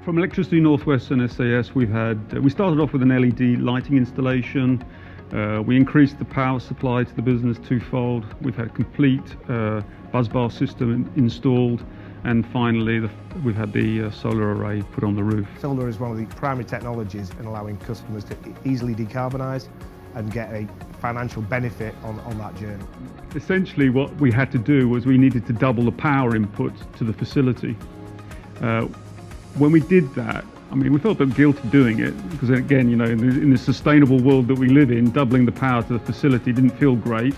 From Electricity North West and SAS, we started off with an LED lighting installation. We increased the power supply to the business twofold. We've had a complete busbar system installed, and finally we've had the solar array put on the roof. Solar is one of the primary technologies in allowing customers to easily decarbonise and get a financial benefit on that journey. Essentially what we had to do was we needed to double the power input to the facility. When we did that, I mean, we felt a bit guilty doing it because, again, you know, in the sustainable world that we live in, doubling the power to the facility didn't feel great.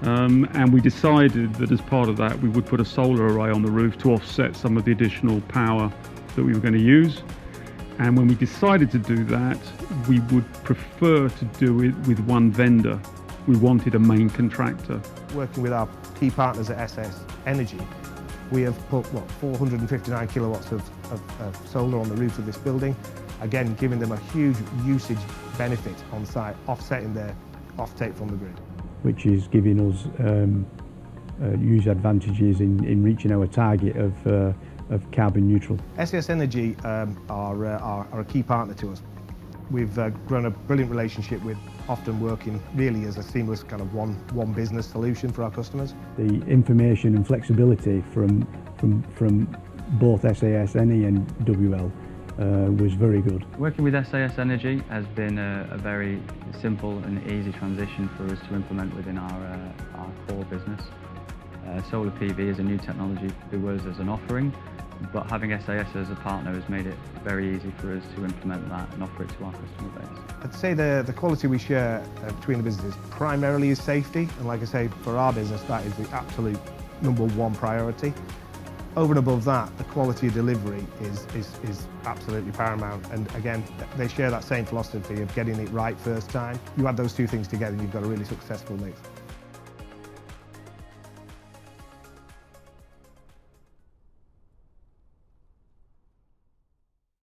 And we decided that as part of that, we would put a solar array on the roof to offset some of the additional power that we were going to use. And when we decided to do that, we would prefer to do it with one vendor. We wanted a main contractor. Working with our key partners at SAS Energy, we have put, 459 kilowatts of solar on the roof of this building, again giving them a huge usage benefit on site, offsetting their offtake from the grid. Which is giving us huge advantages in reaching our target of carbon neutral. SAS Energy are a key partner to us. We've grown a brilliant relationship with, often working really as a seamless kind of one business solution for our customers. The information and flexibility from both SAS Energy and WL was very good. Working with SAS Energy has been a very simple and easy transition for us to implement within our core business. Solar PV is a new technology to us as an offering, but having SAS as a partner has made it very easy for us to implement that and offer it to our customer base. I'd say the quality we share between the businesses primarily is safety, and like I say, for our business that is the absolute #1 priority. Over and above that, the quality of delivery is absolutely paramount, and again, they share that same philosophy of getting it right first time. You add those two things together and you've got a really successful mix.